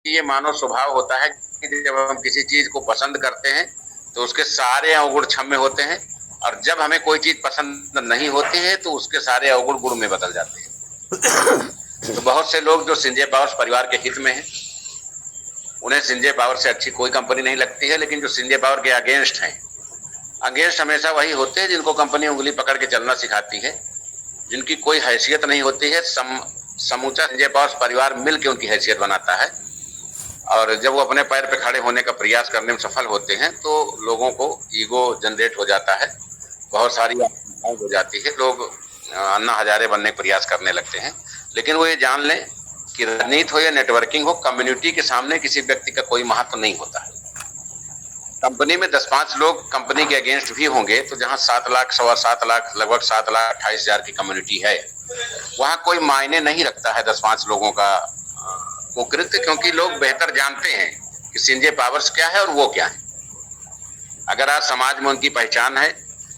ये मानव स्वभाव होता है कि जब हम किसी चीज को पसंद करते हैं तो उसके सारे अवगुण क्षम्य होते हैं, और जब हमें कोई चीज पसंद नहीं होती है तो उसके सारे अवगुण गुण में बदल जाते हैं। तो बहुत से लोग जो संजय पावर्स परिवार के हित में हैं, उन्हें संजय पावर से अच्छी कोई कंपनी नहीं लगती है, लेकिन जो संजय पावर के अगेंस्ट हैं, अगेंस्ट हमेशा वही होते हैं जिनको कंपनी उंगली पकड़ के चलना सिखाती है, जिनकी कोई हैसियत नहीं होती है। समूचा संजय पावर्स परिवार मिलकर उनकी हैसियत बनाता है, और जब वो अपने पैर पे खड़े होने का प्रयास करने में सफल होते हैं तो लोगों को ईगो जनरेट हो जाता है, बहुत सारी आशंकाएं हो जाती है, लोग अन्ना हजारे बनने का प्रयास करने लगते हैं। लेकिन वो ये जान लें कि राजनीति हो या नेटवर्किंग हो, कम्युनिटी के सामने किसी व्यक्ति का कोई महत्व नहीं होता है। कंपनी में 10-5 लोग कंपनी के अगेंस्ट भी होंगे तो जहां 7 लाख, 7.25 लाख, लगभग 7,28,000 की कम्युनिटी है, वहां कोई मायने नहीं रखता है 10-5 लोगों का कुकृत्य, क्योंकि लोग बेहतर जानते हैं कि संजय पावर्स क्या है और वो क्या है। अगर आज समाज में उनकी पहचान है,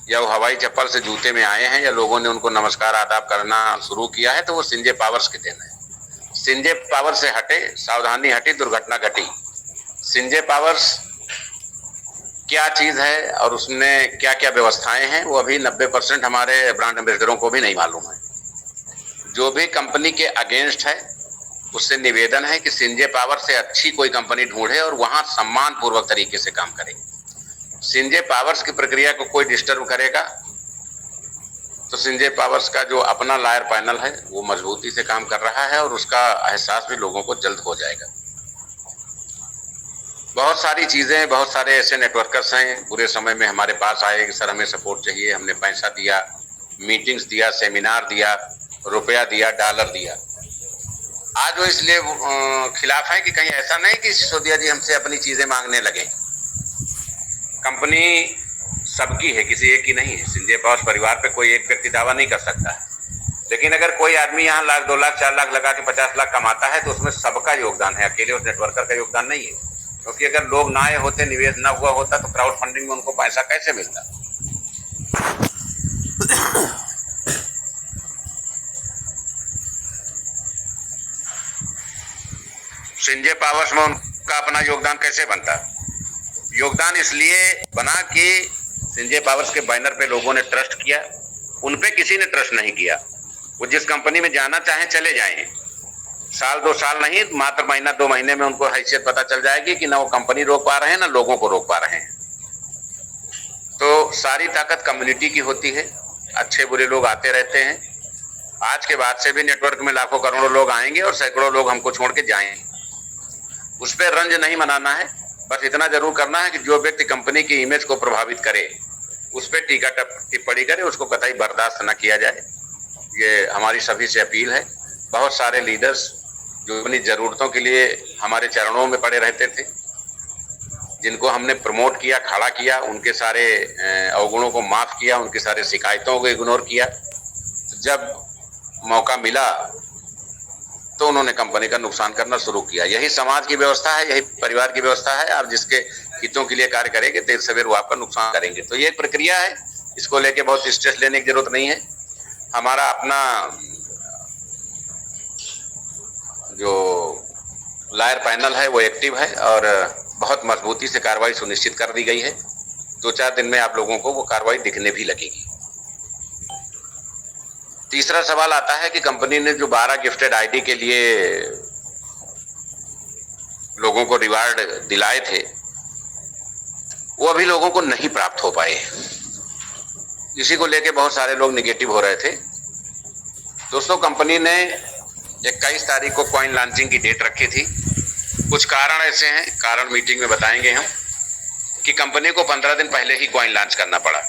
या वो हवाई चप्पल से जूते में आए हैं, या लोगों ने उनको नमस्कार आदाब करना शुरू किया है, तो वो संजय पावर्स के देन है। संजय पावर से हटे, सावधानी हटी, दुर्घटना घटी। संजय पावर्स क्या चीज है और उसमें क्या क्या व्यवस्थाएं हैं, वो अभी 90% हमारे ब्रांड एम्बेसडरों को भी नहीं मालूम है। जो भी कंपनी के अगेंस्ट है उससे निवेदन है कि संजय पावर से अच्छी कोई कंपनी ढूंढे और वहां सम्मान पूर्वक तरीके से काम करे। संजय पावर्स की प्रक्रिया को कोई डिस्टर्ब करेगा तो संजय पावर्स का जो अपना लायर पैनल है वो मजबूती से काम कर रहा है, और उसका एहसास भी लोगों को जल्द हो जाएगा। बहुत सारी चीजें, बहुत सारे ऐसे नेटवर्कर्स हैं बुरे समय में हमारे पास आए कि सर हमें सपोर्ट चाहिए, हमने पैसा दिया, मीटिंग्स दिया, सेमिनार दिया, रुपया दिया, डॉलर दिया। आज वो इसलिए खिलाफ है कि कहीं ऐसा नहीं कि सिसोदिया जी हमसे अपनी चीजें मांगने लगे। कंपनी सबकी है, किसी एक की नहीं है। संजय पावर्स परिवार पे कोई एक व्यक्ति दावा नहीं कर सकता है, लेकिन अगर कोई आदमी यहाँ 1 लाख, 2 लाख, 4 लाख लगा के 50 लाख कमाता है तो उसमें सबका योगदान है, अकेले उस नेटवर्कर का योगदान नहीं है। क्योंकि अगर लोग ना आए होते, निवेश ना हुआ होता, तो क्राउड फंडिंग में उनको पैसा कैसे मिलता। संजय पावर्स में उनका अपना योगदान कैसे बनता? योगदान इसलिए बना कि संजय पावर्स के बैनर पे लोगों ने ट्रस्ट किया, उन पे किसी ने ट्रस्ट नहीं किया। वो जिस कंपनी में जाना चाहें चले जाएं, साल 2 साल नहीं, मात्र महीना 2 महीने में उनको हैसियत पता चल जाएगी कि ना वो कंपनी रोक पा रहे हैं ना लोगों को रोक पा रहे हैं। तो सारी ताकत कम्युनिटी की होती है, अच्छे बुरे लोग आते रहते हैं। आज के बाद से भी नेटवर्क में लाखों करोड़ों लोग आएंगे और सैकड़ों लोग हमको छोड़ के जाएंगे। उस पर रंज नहीं मनाना है, बस इतना जरूर करना है कि जो व्यक्ति कंपनी की इमेज को प्रभावित करे उस पर टीका टिप्पणी करे, उसको कतई बर्दाश्त न किया जाए। ये हमारी सभी से अपील है। बहुत सारे लीडर्स जो अपनी जरूरतों के लिए हमारे चरणों में पड़े रहते थे, जिनको हमने प्रमोट किया, खड़ा किया, उनके सारे अवगुणों को माफ किया, उनकी सारी शिकायतों को इग्नोर किया, तो जब मौका मिला तो उन्होंने कंपनी का नुकसान करना शुरू किया। यही समाज की व्यवस्था है, यही परिवार की व्यवस्था है। आप जिसके हितों के लिए कार्य करेंगे देर सवेर वो आपका नुकसान करेंगे। तो ये एक प्रक्रिया है, इसको लेके बहुत स्ट्रेस लेने की जरूरत नहीं है। हमारा अपना जो लायर पैनल है वो एक्टिव है और बहुत मजबूती से कार्रवाई सुनिश्चित कर दी गई है। 2-4 दिन में आप लोगों को वो कार्रवाई दिखने भी लगेगी। तीसरा सवाल आता है कि कंपनी ने जो 12 गिफ्टेड आईडी के लिए लोगों को रिवार्ड दिलाए थे वो अभी लोगों को नहीं प्राप्त हो पाए। इसी को लेके बहुत सारे लोग निगेटिव हो रहे थे। दोस्तों, कंपनी ने 21 तारीख को कॉइन लॉन्चिंग की डेट रखी थी। कुछ कारण ऐसे हैं, कारण मीटिंग में बताएंगे हम, कि कंपनी को 15 दिन पहले ही कॉइन लॉन्च करना पड़ा,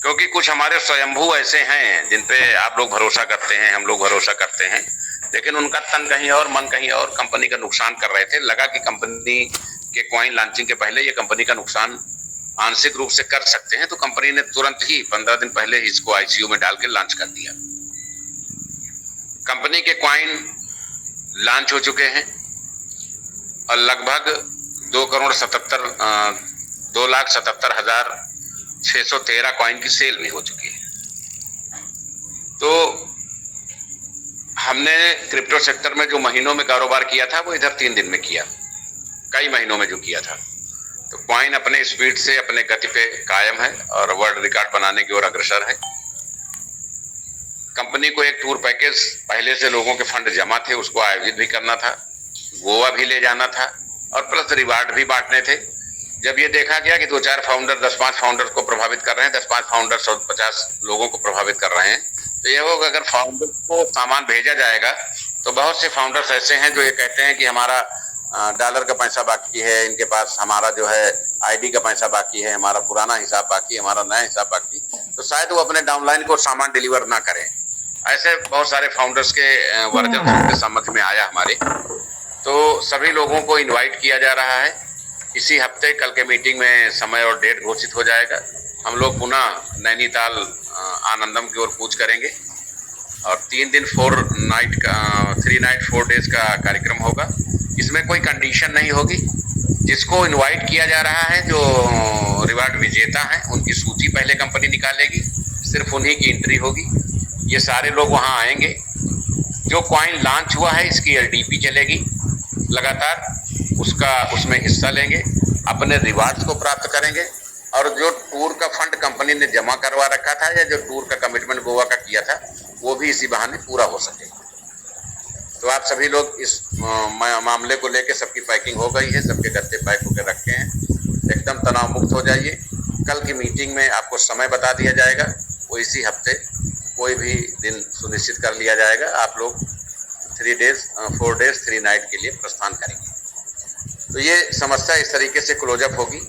क्योंकि कुछ हमारे स्वयंभू ऐसे हैं जिन पे आप लोग भरोसा करते हैं, हम लोग भरोसा करते हैं, लेकिन उनका तन कहीं और मन कहीं और, कंपनी का नुकसान कर रहे थे। लगा कि कंपनी के कॉइन लॉन्चिंग के पहले ये कंपनी का नुकसान आंशिक रूप से कर सकते हैं, तो कंपनी ने तुरंत ही 15 दिन पहले ही इसको आईसीयू में डाल के लॉन्च कर दिया। कंपनी के कॉइन लॉन्च हो चुके हैं और लगभग 2,77,613 कॉइन की सेल भी हो चुकी है। तो हमने क्रिप्टो सेक्टर में जो महीनों में कारोबार किया था वो इधर 3 दिन में किया, कई महीनों में जो किया था। तो कॉइन अपने स्पीड से अपने गति पे कायम है और वर्ल्ड रिकॉर्ड बनाने की ओर अग्रसर है। कंपनी को एक टूर पैकेज पहले से लोगों के फंड जमा थे, उसको आयोजित भी करना था, गोवा भी ले जाना था और प्लस रिवार्ड भी बांटने थे। जब ये देखा गया कि 2-4 फाउंडर 10-5 फाउंडर्स को प्रभावित कर रहे हैं, 10-5 फाउंडर 50 लोगों को प्रभावित कर रहे हैं, तो ये होगा अगर फाउंडर को सामान भेजा जाएगा तो बहुत से फाउंडर्स ऐसे हैं जो ये कहते हैं कि हमारा डॉलर का पैसा बाकी है, इनके पास हमारा जो है आईडी का पैसा बाकी है, हमारा पुराना हिसाब बाकी, हमारा नया हिसाब बाकी, तो शायद वो अपने डाउनलाइन को सामान डिलीवर ना करें। ऐसे बहुत सारे फाउंडर्स के वर्जन के समझ में आया हमारे। तो सभी लोगों को इनवाइट किया जा रहा है। इसी हफ्ते कल के मीटिंग में समय और डेट घोषित हो जाएगा। हम लोग पुनः नैनीताल आनंदम की ओर कूच करेंगे और 3 दिन 3 नाइट 4 डेज का कार्यक्रम होगा। इसमें कोई कंडीशन नहीं होगी। जिसको इनवाइट किया जा रहा है, जो रिवार्ड विजेता हैं, उनकी सूची पहले कंपनी निकालेगी, सिर्फ उन्हीं की एंट्री होगी। ये सारे लोग वहाँ आएंगे। जो कॉइन लॉन्च हुआ है इसकी एलडीपी चलेगी लगातार, उसमें हिस्सा लेंगे, अपने रिवार्ड्स को प्राप्त करेंगे और जो टूर का फंड कंपनी ने जमा करवा रखा था या जो टूर का कमिटमेंट गोवा का किया था वो भी इसी बहाने पूरा हो सके। तो आप सभी लोग इस मामले को लेकर सबकी पैकिंग हो गई है, सबके गत्ते पैक होकर रखे हैं, एकदम तनाव मुक्त हो जाइए। कल की मीटिंग में आपको समय बता दिया जाएगा, वो इसी हफ्ते कोई भी दिन सुनिश्चित कर लिया जाएगा। आप लोग 4 डेज 3 नाइट के लिए प्रस्थान करेंगे। तो ये समस्या इस तरीके से क्लोजअप होगी।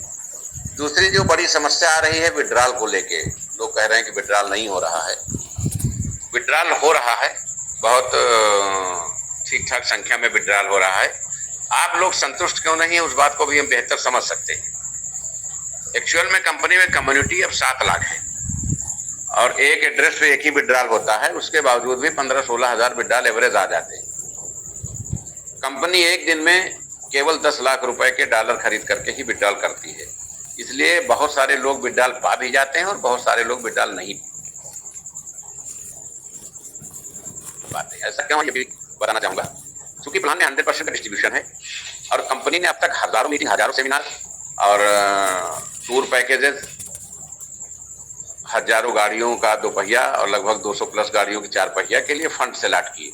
दूसरी जो बड़ी समस्या आ रही है विड्रॉल को लेके, लोग कह रहे हैं कि विड्रॉल नहीं हो रहा है। विड्रॉल हो रहा है, बहुत ठीक ठाक संख्या में विड्रॉल हो रहा है। आप लोग संतुष्ट क्यों नहीं है उस बात को भी हम बेहतर समझ सकते हैं। एक्चुअल में कंपनी में कम्युनिटी अब 7 लाख है और एक एड्रेस पे एक ही विड्रॉल होता है, उसके बावजूद भी 15-16 हजार विड्रॉल एवरेज आ जाते हैं। कंपनी एक दिन में केवल 10 लाख रुपए के डॉलर खरीद करके ही विड्रॉल करती है, इसलिए बहुत सारे लोग विड्रॉल पा भी जाते हैं और बहुत सारे लोग विड्रॉल नहीं पाते। ऐसा क्यों, ये भी बताना चाहूंगा। क्योंकि प्लान में 100% का डिस्ट्रीब्यूशन है और कंपनी ने अब तक हजारों मीटिंग, हजारों सेमिनार और टूर पैकेजेस, हजारों गाड़ियों का 2 पहिया और लगभग 200 प्लस गाड़ियों की 4 पहिया के लिए फंड अलॉट किए।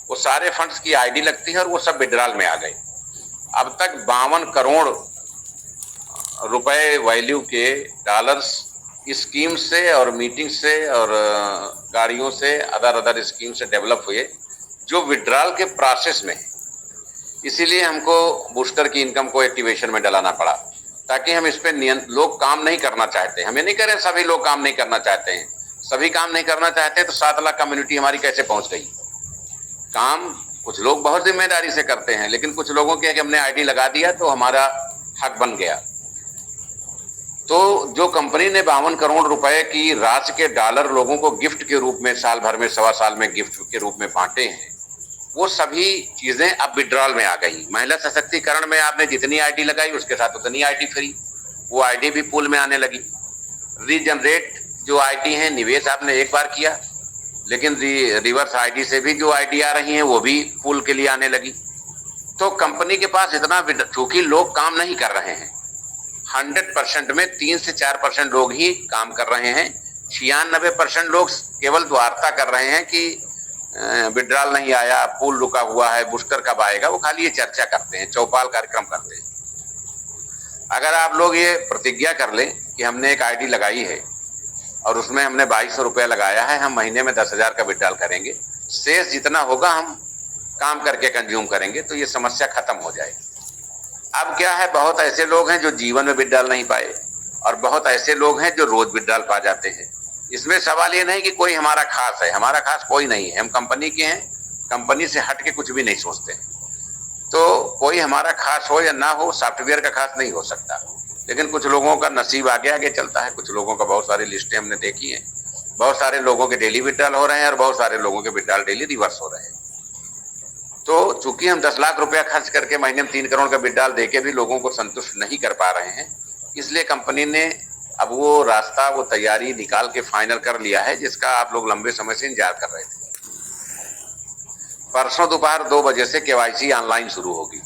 वो सारे फंड्स की आईडी लगती है और वो सब विड्रॉल में आ गए। अब तक 52 करोड़ रुपए वैल्यू के डॉलर्स स्कीम से और मीटिंग से और गाड़ियों से, अदर स्कीम से डेवलप हुए जो विड्रॉल के प्रोसेस में। इसीलिए हमको बूस्टर की इनकम को एक्टिवेशन में डलाना पड़ा, ताकि हम इस पे लोग काम नहीं करना चाहते। हम ये नहीं कह रहे सभी लोग काम नहीं करना चाहते हैं, सभी काम नहीं करना चाहते तो 7 लाख कम्युनिटी हमारी कैसे पहुंच गई। काम कुछ लोग बहुत जिम्मेदारी से करते हैं, लेकिन कुछ लोगों के कि हमने आईडी लगा दिया तो हमारा हक बन गया। तो जो कंपनी ने 52 करोड़ रुपए की राशि के डॉलर लोगों को गिफ्ट के रूप में साल भर में, सवा साल में गिफ्ट के रूप में बांटे हैं, वो सभी चीजें अब विड्रॉल में आ गई। महिला सशक्तिकरण में आपने जितनी आईडी लगाई उसके साथ उतनी आईडी फ्री, वो आईडी भी पूल में आने लगी। रीजनरेट जो आईडी है, निवेश आपने एक बार किया, लेकिन रिवर्स आईडी से भी जो आईडी आ रही है वो भी पूल के लिए आने लगी। तो कंपनी के पास इतना, चूंकि लोग काम नहीं कर रहे हैं, 100% में 3 से 4% लोग ही काम कर रहे हैं। 96% लोग केवल वार्ता कर रहे हैं कि विड्रॉल नहीं आया, पूल रुका हुआ है, बूस्टर कब आएगा, वो खाली ये चर्चा करते हैं, चौपाल कार्यक्रम करते हैं। अगर आप लोग ये प्रतिज्ञा कर लें कि हमने एक आईडी लगाई है और उसमें हमने 2200 रुपया लगाया है, हम महीने में 10,000 का विड्रॉल करेंगे, शेष जितना होगा हम काम करके कंज्यूम करेंगे, तो ये समस्या खत्म हो जाएगी। अब क्या है, बहुत ऐसे लोग हैं जो जीवन में विड्रॉल नहीं पाए और बहुत ऐसे लोग हैं जो रोज विड्रॉल पा जाते हैं। इसमें सवाल ये नहीं कि कोई हमारा खास है, हमारा खास कोई नहीं है, हम कंपनी के हैं, कंपनी से हट के कुछ भी नहीं सोचते। तो कोई हमारा खास हो या ना हो, सॉफ्टवेयर का खास नहीं हो सकता, लेकिन कुछ लोगों का नसीब आगे आगे चलता है। कुछ लोगों का, बहुत सारी लिस्टें हमने देखी हैं, बहुत सारे लोगों के डेली विड्रॉल हो रहे हैं और बहुत सारे लोगों के विड्रॉल डेली रिवर्स हो रहे हैं। तो चूंकि हम 10 लाख रुपया खर्च करके महीने में 3 करोड़ का विड्रॉल देके भी लोगों को संतुष्ट नहीं कर पा रहे हैं, इसलिए कंपनी ने अब वो रास्ता, वो तैयारी निकाल के फाइनल कर लिया है, जिसका आप लोग लंबे समय से इंतजार कर रहे थे। परसों दोपहर 2 बजे से केवाईसी ऑनलाइन शुरू होगी।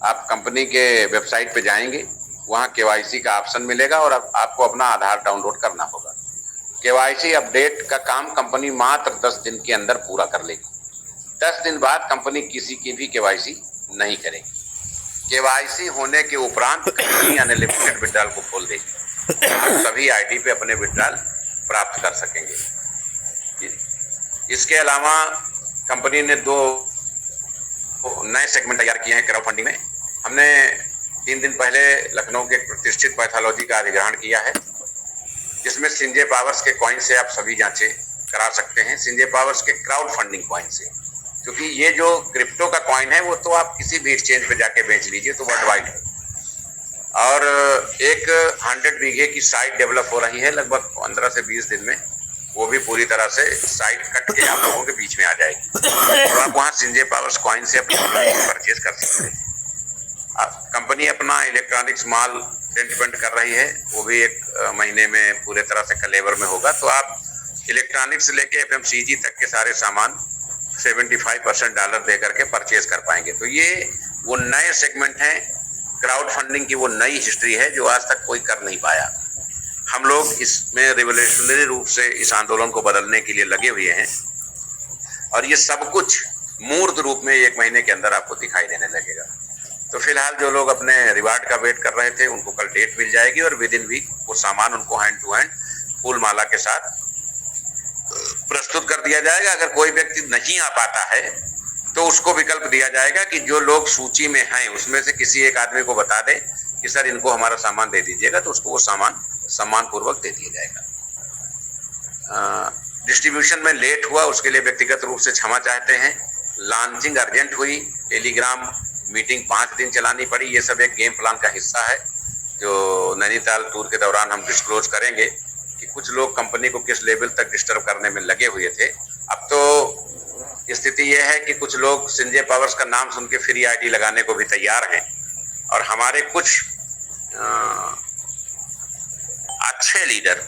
आप कंपनी के वेबसाइट पे जाएंगे, वहाँ केवाईसी का ऑप्शन मिलेगा और आपको अपना आधार डाउनलोड करना होगा। केवाईसी अपडेट का काम कंपनी मात्र 10 दिन के अंदर पूरा कर लेगी। 10 दिन बाद कंपनी किसी की भी केवाईसी नहीं करेगी। केवाईसी होने के उपरांत कंपनी अनलिमिटेड विड्रॉल को खोल देगी। आप सभी आईडी पे अपने विड्रॉल प्राप्त कर सकेंगे। इसके अलावा कंपनी ने 2 नए सेगमेंट तैयार किए हैं क्राउड फंडिंग में। हमने 3 दिन पहले लखनऊ के प्रतिष्ठित पैथोलॉजी का अधिग्रहण किया है, जिसमें सिंजे पावर्स के कॉइन से आप सभी जांचें करा सकते हैं। सिंजे पावर्स के क्राउड फंडिंग कॉइन से, क्योंकि ये जो क्रिप्टो का कॉइन है वो तो आप किसी भी एक्सचेंज पे जाके बेच लीजिए तो वर्ल्ड वाइड है। और एक 100 बीघे की साइट डेवलप हो रही है लगभग 15 से 20 दिन में। वो भी पूरी तरह से साइट कट के आप लोगों के बीच में आ जाएगी, तो आप वहाँ सिंजे पावर्स कॉइन से अपनी परचेज कर सकते हैं। कंपनी अपना इलेक्ट्रॉनिक्स माल डिपेंड कर रही है, वो भी 1 महीने में पूरे तरह से कलेवर में होगा। तो आप इलेक्ट्रॉनिक्स से लेके एफएमसीजी तक के सारे सामान 75% डॉलर दे करके परचेज कर पाएंगे। तो ये वो नए सेगमेंट हैं, क्राउड फंडिंग की वो नई हिस्ट्री है जो आज तक कोई कर नहीं पाया। हम लोग इसमें रिवोल्यूशनरी रूप से इस आंदोलन को बदलने के लिए लगे हुए हैं और ये सब कुछ मूर्त रूप में 1 महीने के अंदर आपको दिखाई देने लगेगा। तो फिलहाल जो लोग अपने रिवार्ड का वेट कर रहे थे उनको कल डेट मिल जाएगी और विद इन वीक वो सामान उनको हैंड टू हैंड फूल माला के साथ प्रस्तुत कर दिया जाएगा। अगर कोई व्यक्ति नहीं आ पाता है तो उसको विकल्प दिया जाएगा कि जो लोग सूची में हैं उसमें से किसी एक आदमी को बता दे कि सर इनको हमारा सामान दे दीजिएगा, तो उसको वो सामान सम्मान पूर्वक दे दिया जाएगा। डिस्ट्रीब्यूशन में लेट हुआ उसके लिए व्यक्तिगत रूप से क्षमा चाहते हैं। लॉन्चिंग अर्जेंट हुई, टेलीग्राम मीटिंग 5 दिन चलानी पड़ी। ये सब एक गेम प्लान का हिस्सा है जो नैनीताल टूर के दौरान हम डिस्क्लोज करेंगे कि कुछ लोग कंपनी को किस लेवल तक डिस्टर्ब करने में लगे हुए थे। अब तो स्थिति यह है कि कुछ लोग सिंजे पावर्स का नाम सुन के फ्री आईडी लगाने को भी तैयार हैं और हमारे कुछ अच्छे लीडर,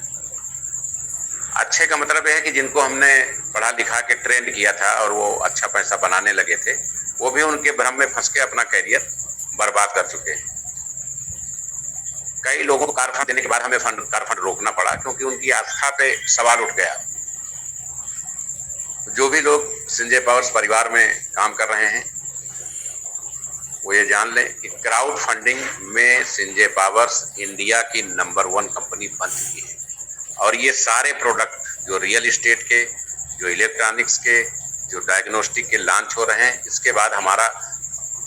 अच्छे का मतलब यह है कि जिनको हमने पढ़ा लिखा के ट्रेंड किया था और वो अच्छा पैसा बनाने लगे थे, वो भी उनके भ्रम में फंस के अपना कैरियर बर्बाद कर चुके हैं। कई लोगों को कार फंड देने के बाद हमें कार फंड रोकना पड़ा क्योंकि उनकी आस्था पे सवाल उठ गया। जो भी लोग सिंजे पावर्स परिवार में काम कर रहे हैं वो ये जान लें कि क्राउड फंडिंग में सिंजे पावर्स इंडिया की नंबर 1 कंपनी बन चुकी है और ये सारे प्रोडक्ट जो रियल एस्टेट के, जो इलेक्ट्रॉनिक्स के, जो डायग्नोस्टिक के लॉन्च हो रहे हैं, इसके बाद हमारा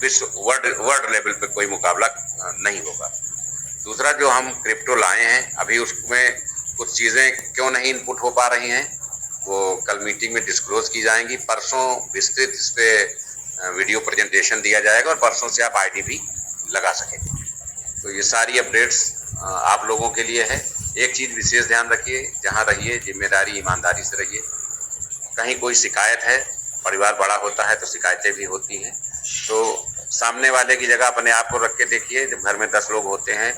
विश्व वर्ल्ड लेवल पे कोई मुकाबला नहीं होगा। दूसरा जो हम क्रिप्टो लाए हैं अभी उसमें कुछ चीज़ें क्यों नहीं इनपुट हो पा रही हैं वो कल मीटिंग में डिस्क्लोज की जाएंगी। परसों विस्तृत इस पे वीडियो प्रेजेंटेशन दिया जाएगा और परसों से आप आईडी भी लगा सकेंगे। तो ये सारी अपडेट्स आप लोगों के लिए है। एक चीज़ विशेष ध्यान रखिए, जहाँ रहिए जिम्मेदारी ईमानदारी से रहिए। कहीं कोई शिकायत है, परिवार बड़ा होता है तो शिकायतें भी होती हैं, तो सामने वाले की जगह अपने आप को रख के देखिए। जब घर में 10 लोग होते हैं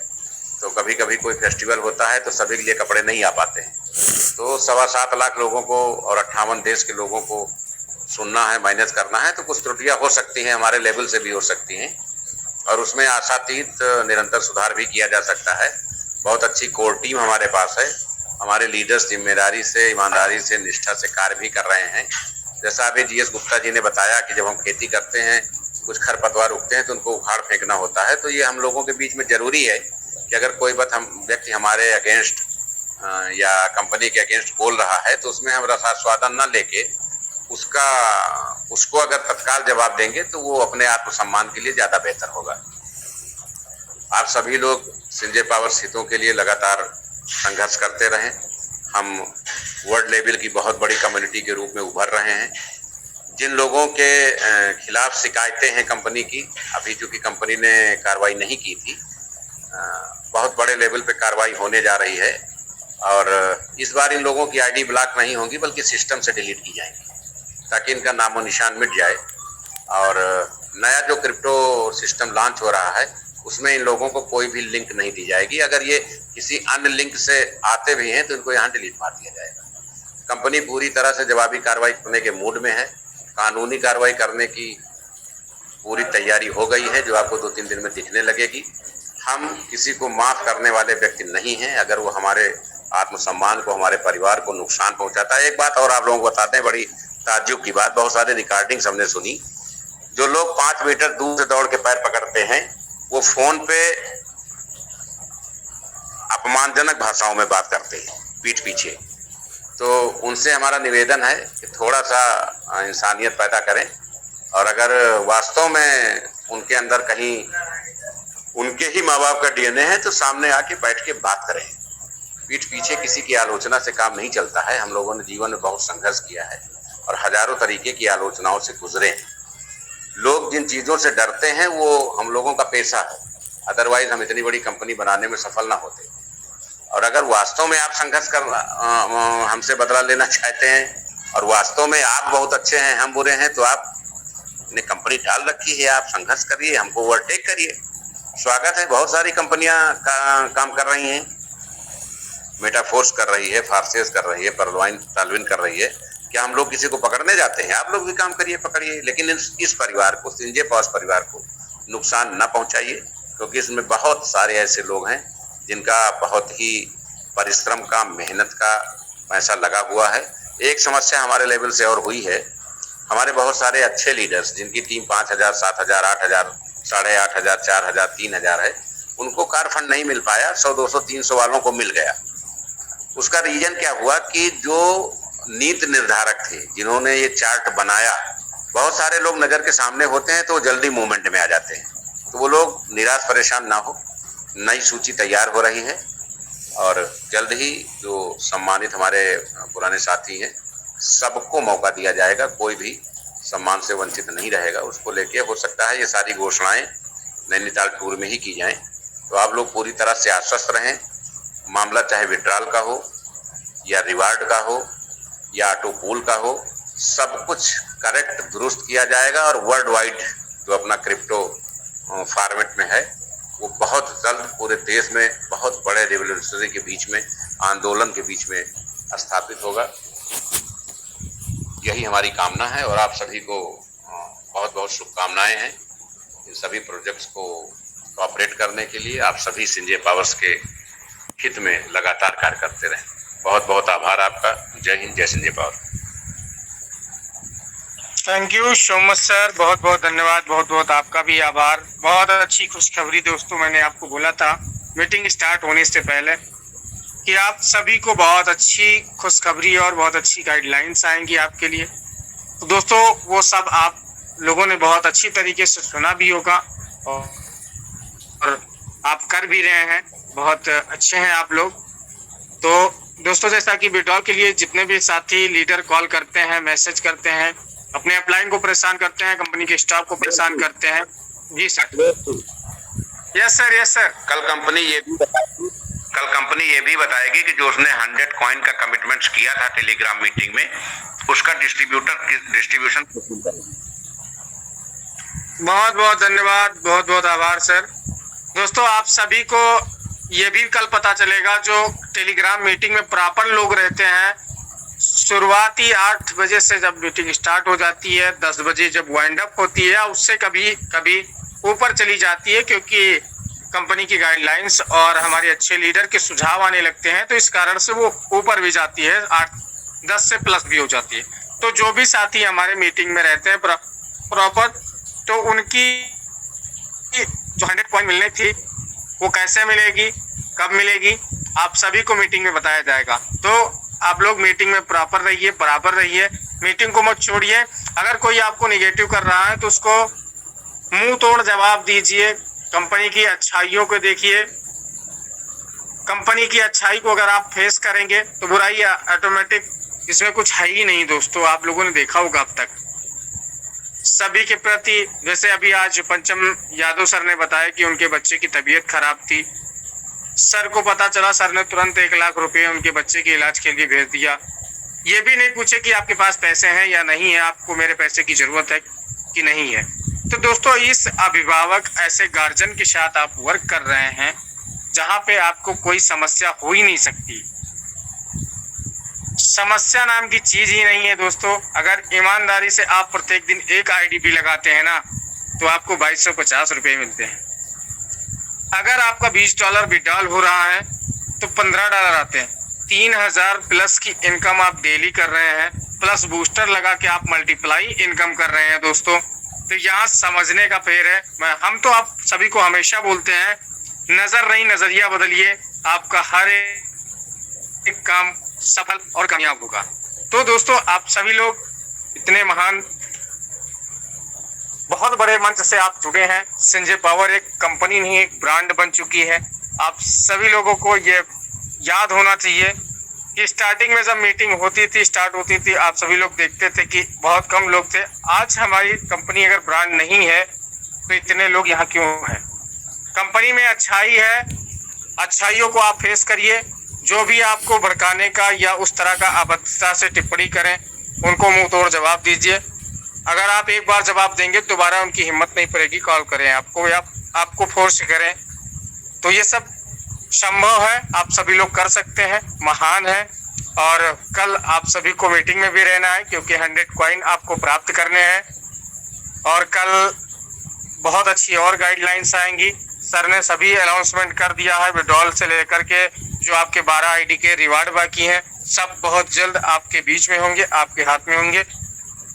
तो कभी कभी कोई फेस्टिवल होता है तो सभी के लिए कपड़े नहीं आ पाते हैं, तो 7.25 लाख लोगों को और 58 देश के लोगों को सुनना है, मैनेज करना है, तो कुछ त्रुटियां हो सकती हैं, हमारे लेवल से भी हो सकती हैं और उसमें आशातीत निरंतर सुधार भी किया जा सकता है। बहुत अच्छी कोर टीम हमारे पास है, हमारे लीडर्स जिम्मेदारी से, ईमानदारी से, निष्ठा से कार्य भी कर रहे हैं। जैसा अभी जीएस गुप्ता जी ने बताया कि जब हम खेती करते हैं कुछ खरपतवार उगते हैं तो उनको उखाड़ फेंकना होता है, तो ये हम लोगों के बीच में जरूरी है कि अगर कोई व्यक्ति हमारे अगेंस्ट या कंपनी के अगेंस्ट बोल रहा है तो उसमें हम रसास्वादन न लेके उसको अगर तत्काल जवाब देंगे तो वो अपने आत्मसम्मान के लिए ज्यादा बेहतर होगा। आप सभी लोग सिंजे पावर्स हितों के लिए लगातार संघर्ष करते रहें। हम वर्ल्ड लेवल की बहुत बड़ी कम्युनिटी के रूप में उभर रहे हैं। जिन लोगों के खिलाफ शिकायतें हैं कंपनी की, अभी चूंकि कंपनी ने कार्रवाई नहीं की थी, बहुत बड़े लेवल पे कार्रवाई होने जा रही है और इस बार इन लोगों की आईडी ब्लॉक नहीं होगी बल्कि सिस्टम से डिलीट की जाएंगी ताकि इनका नामो निशान मिट जाए। और नया जो क्रिप्टो सिस्टम लॉन्च हो रहा है उसमें इन लोगों को कोई भी लिंक नहीं दी जाएगी। अगर ये किसी अन्य लिंक से आते भी हैं तो इनको यहाँ डिलीट मार दिया जाएगा। कंपनी पूरी तरह से जवाबी कार्रवाई करने के मूड में है कानूनी कार्रवाई करने की पूरी तैयारी हो गई है, जो आपको 2-3 दिन में दिखने लगेगी। हम किसी को माफ करने वाले व्यक्ति नहीं हैं। अगर वो हमारे आत्मसम्मान को, हमारे परिवार को नुकसान पहुंचाता है। एक बात और आप लोगों को बताते हैं, बड़ी ताज्जुब की बात, बहुत सारे रिकॉर्डिंग्स हमने सुनी। जो लोग 5 मीटर दूर से दौड़ के पैर पकड़ते हैं, वो फोन पे अपमानजनक भाषाओं में बात करते हैं पीठ पीछे। तो उनसे हमारा निवेदन है कि थोड़ा सा इंसानियत पैदा करें, और अगर वास्तव में उनके अंदर कहीं उनके ही माँ बाप का डीएनए है तो सामने आके बैठ के बात करें। पीठ पीछे किसी की आलोचना से काम नहीं चलता है। हम लोगों ने जीवन में बहुत संघर्ष किया है और हजारों तरीके की आलोचनाओं से गुजरे हैं। लोग जिन चीजों से डरते हैं वो हम लोगों का पेशा है, अदरवाइज हम इतनी बड़ी कंपनी बनाने में सफल ना होते। और अगर वास्तव में आप संघर्ष कर हमसे बदला लेना चाहते हैं और वास्तव में आप बहुत अच्छे हैं, हम बुरे हैं, तो आपने कंपनी डाल रखी है, आप संघर्ष करिए, हमको ओवरटेक करिए। स्वागत है, बहुत सारी कंपनियां काम कर रही हैं। मेटाफोर्स कर रही है, फार्सेस कर रही है, परलवाइन तालविन कर रही है। क्या हम लोग किसी को पकड़ने जाते हैं? आप लोग भी काम करिए, पकड़िए, लेकिन इस परिवार को, संजय पास परिवार को नुकसान न पहुंचाइए, क्योंकि इसमें बहुत सारे ऐसे लोग हैं जिनका बहुत ही परिश्रम का, मेहनत का पैसा लगा हुआ है। एक समस्या हमारे लेवल से और हुई है, हमारे बहुत सारे अच्छे लीडर्स जिनकी टीम 5,000, 7,000, 8,000, 8,500, 4,000, 3,000 है, उनको कार फंड नहीं मिल पाया। 100, 200, 300 वालों को मिल गया। उसका रीजन क्या हुआ कि जो नीति निर्धारक थे, जिन्होंने ये चार्ट बनाया, बहुत सारे लोग नजर के सामने होते हैं तो जल्दी मूवमेंट में आ जाते हैं। तो वो लोग निराश परेशान ना हो। नई सूची तैयार हो रही है और जल्द ही जो सम्मानित हमारे पुराने साथी हैं, सबको मौका दिया जाएगा। कोई भी सम्मान से वंचित नहीं रहेगा। उसको लेके हो सकता है ये सारी घोषणाएं नैनीताल टूर में ही की जाएं। तो आप लोग पूरी तरह से आश्वस्त रहें। मामला चाहे विड्रॉल का हो या रिवार्ड का हो या ऑटो पूल का हो, सब कुछ करेक्ट दुरुस्त किया जाएगा। और वर्ल्ड वाइड जो अपना क्रिप्टो फॉर्मेट में है, वो बहुत जल्द पूरे देश में बहुत बड़े रिवोल्यूशनरी के बीच में, आंदोलन के बीच में स्थापित होगा। यही हमारी कामना है और आप सभी को बहुत बहुत शुभकामनाएं हैं इन सभी प्रोजेक्ट्स को ऑपरेट करने के लिए। आप सभी संजय पावर्स के हित में लगातार कार्य करते रहें। बहुत बहुत आभार आपका। जय हिंद, जय Sanjay power. Thank you so much sir, बहुत बहुत धन्यवाद। बहुत बहुत आपका भी आभार। बहुत अच्छी खुशखबरी दोस्तों, मैंने आपको बोला था मीटिंग स्टार्ट होने से पहले कि आप सभी को बहुत अच्छी खुशखबरी और बहुत अच्छी गाइडलाइंस आएंगी आपके लिए। तो दोस्तों वो सब आप लोगों ने बहुत अच्छी तरीके से सुना भी होगा और आप कर भी रहे हैं। बहुत अच्छे हैं आप लोग। तो दोस्तों जैसा कि विड्रॉल के लिए जितने भी साथी लीडर कॉल करते हैं, मैसेज करते हैं, अपने अपलाइन को परेशान करते हैं, कंपनी के स्टाफ को परेशान करते हैं। जी sir. Yes sir, yes sir. कल कंपनी ये भी बताएगी कि जो उसने 100 कॉइन का कमिटमेंट्स किया था टेलीग्राम मीटिंग में, उसका डिस्ट्रीब्यूशन। बहुत बहुत धन्यवाद, बहुत बहुत आभार सर। दोस्तों आप सभी को ये भी कल पता चलेगा, जो टेलीग्राम मीटिंग में प्रॉपर लोग रहते हैं, शुरुआती 8 बजे से जब मीटिंग स्टार्ट हो जाती है, 10 बजे जब वाइंड अप होती है, उससे कभी कभी ऊपर चली जाती है, क्योंकि कंपनी की गाइडलाइंस और हमारे अच्छे लीडर के सुझाव आने लगते हैं। तो इस कारण से वो ऊपर भी जाती है, 8-10 से प्लस भी हो जाती है। तो जो भी साथी हमारे मीटिंग में रहते हैं प्रॉपर, तो उनकी जो 100 पॉइंट मिलनी थी वो कैसे मिलेगी, कब मिलेगी, आप सभी को मीटिंग में बताया जाएगा। तो आप लोग मीटिंग में प्रॉपर रहिए, बराबर रहिए, मीटिंग को मत छोड़िए। अगर कोई आपको निगेटिव कर रहा है तो उसको मुंह तोड़ जवाब दीजिए। कंपनी की अच्छाइयों को देखिए। कंपनी की अच्छाई को अगर आप फेस करेंगे तो बुराई ऑटोमेटिक, इसमें कुछ है ही नहीं दोस्तों। आप लोगों ने देखा होगा अब तक सभी के प्रति। जैसे अभी आज पंचम यादव सर ने बताया कि उनके बच्चे की तबीयत खराब थी, सर को पता चला, सर ने तुरंत 1 लाख रुपए उनके बच्चे के इलाज के लिए भेज दिया। ये भी नहीं पूछे कि आपके पास पैसे हैं या नहीं है, आपको मेरे पैसे की जरूरत है कि नहीं है। तो दोस्तों इस अभिभावक, ऐसे गार्जियन के साथ आप वर्क कर रहे हैं जहां पे आपको कोई समस्या हो ही नहीं सकती। समस्या नाम की चीज ही नहीं है दोस्तों। अगर ईमानदारी से आप प्रत्येक दिन एक आईडी भी लगाते हैं ना, तो आपको 2250 रुपये मिलते हैं। अगर आपका $20 विड्रॉल हो रहा है तो $15 आते हैं। 3000 प्लस की इनकम आप डेली कर रहे हैं, प्लस बूस्टर लगा के आप मल्टीप्लाई इनकम कर रहे हैं दोस्तों। तो यहाँ समझने का फेर है। हम तो आप सभी को हमेशा बोलते हैं, नजर नहीं नजरिया बदलिए, आपका हर एक काम सफल और कामयाब होगा। तो दोस्तों आप सभी लोग इतने महान बहुत बड़े मंच से आप जुड़े हैं। संजय पावर एक कंपनी नहीं, एक ब्रांड बन चुकी है। आप सभी लोगों को ये याद होना चाहिए कि स्टार्टिंग में जब मीटिंग होती थी, स्टार्ट होती थी, आप सभी लोग देखते थे कि बहुत कम लोग थे। आज हमारी कंपनी अगर ब्रांड नहीं है तो इतने लोग यहाँ क्यों हैं? कंपनी में अच्छाई है, अच्छाइयों को आप फेस करिए। जो भी आपको भड़काने का या उस तरह का अभद्रता से टिप्पणी करें, उनको मुंह तोड़ जवाब दीजिए। अगर आप एक बार जवाब देंगे दोबारा उनकी हिम्मत नहीं पड़ेगी कॉल करें आपको या आपको फोर्स करें। तो ये सब संभव है, आप सभी लोग कर सकते हैं, महान है। और कल आप सभी को मीटिंग में भी रहना है क्योंकि 100 कॉइन आपको प्राप्त करने हैं। और कल बहुत अच्छी और गाइडलाइंस आएंगी। सर ने सभी अनाउंसमेंट कर दिया है, विड्रॉल से लेकर के जो आपके 12 आईडी के रिवार्ड बाकी हैं, सब बहुत जल्द आपके बीच में होंगे, आपके हाथ में होंगे।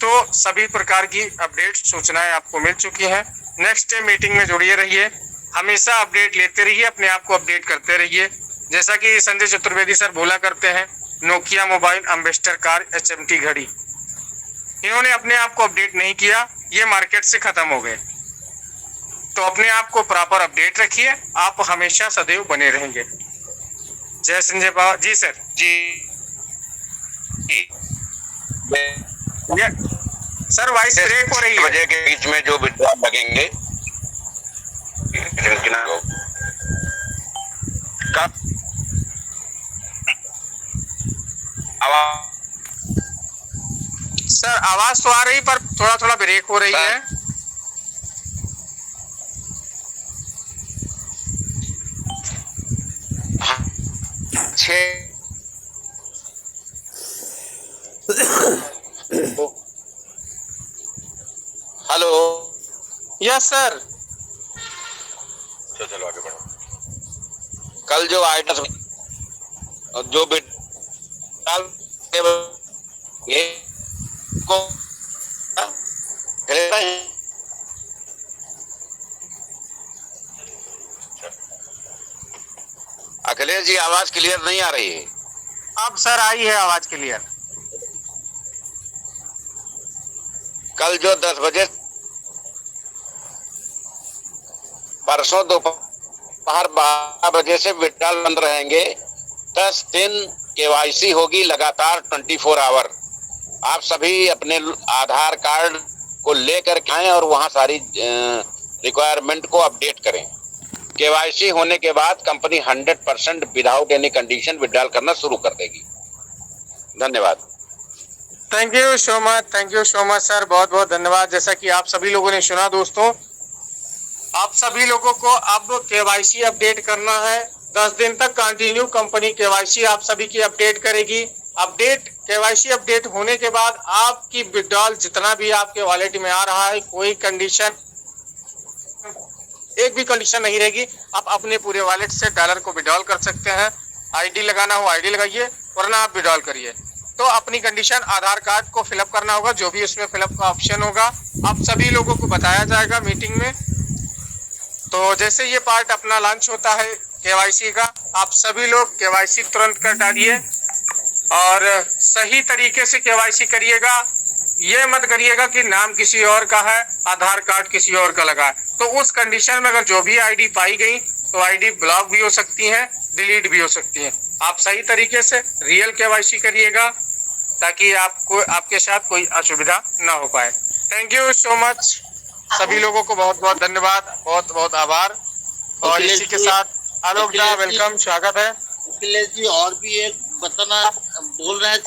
तो सभी प्रकार की अपडेट सूचनाएं आपको मिल चुकी हैं। नेक्स्ट डे मीटिंग में जुड़िए रहिए, हमेशा अपडेट लेते रहिए, अपने आप को अपडेट करते रहिए। जैसा कि संजय चतुर्वेदी सर बोला करते हैं, Nokia mobile, ambassador car, HMT घड़ी, इन्होंने अपने आप को अपडेट नहीं किया, ये मार्केट से खत्म हो गए। तो अपने आप को प्रॉपर अपडेट रखिए, आप हमेशा सदैव बने रहेंगे। जय संजय पावर जी सर। जी सर वॉइस ब्रेक हो रही है। बजे के बीच में जो विड्रॉल लगेंगे सर आवाज तो आ रही पर थोड़ा थोड़ा ब्रेक हो रही है। Hello, yes sir. चलो आगे बढ़ो। कल जो आइटम जो ये को अखिलेश जी आवाज क्लियर नहीं आ रही है। अब सर आई है आवाज क्लियर। कल जो 10 बजे परसों दोपहर 12 बजे से विड्रॉल बंद रहेंगे। 10 दिन KYC होगी लगातार 24 आवर। आप सभी अपने आधार कार्ड को लेकर के आएं और वहां सारी रिक्वायरमेंट को अपडेट करें। KYC होने के बाद company 100% without any condition withdrawal करना शुरू कर देगी। धन्यवाद। Thank you so much sir, बहुत बहुत धन्यवाद। जैसा कि आप सभी लोगों ने सुना दोस्तों, आप सभी लोगों को अब KYC अपडेट करना है। 10 दिन तक कंटिन्यू कंपनी KYC आप सभी की अपडेट करेगी। KYC अपडेट होने के बाद आपकी विड्रॉल जितना भी आपके वॉलेट में आ रहा है, कोई कंडीशन, एक भी कंडीशन नहीं रहेगी। आप अपने पूरे वॉलेट से डॉलर को विड्रॉल कर सकते हैं। आईडी लगाना हो आईडी लगाइए, वरना आप विड्रॉल करिए। तो अपनी कंडीशन आधार कार्ड को फिलअप करना होगा, जो भी उसमें फिलअप का ऑप्शन होगा आप सभी लोगों को बताया जाएगा मीटिंग में। तो जैसे ये पार्ट अपना लॉन्च होता है KYC का, आप सभी लोग KYC तुरंत कर डालिए और सही तरीके से KYC करिएगा। ये मत करिएगा कि नाम किसी और का है, आधार कार्ड किसी और का लगा है। तो उस कंडीशन में अगर जो भी आईडी पाई गई तो आईडी ब्लॉक भी हो सकती है, डिलीट भी हो सकती है। आप सही तरीके से रियल KYC करिएगा ताकि आपको आपके साथ कोई असुविधा ना हो पाए। थैंक यू सो मच, सभी लोगों को बहुत बहुत धन्यवाद, बहुत बहुत आभार। और इसी के साथ आलोक दा वेलकम, स्वागत है। अखिलेश जी और भी एक बताना बोल रहे हैं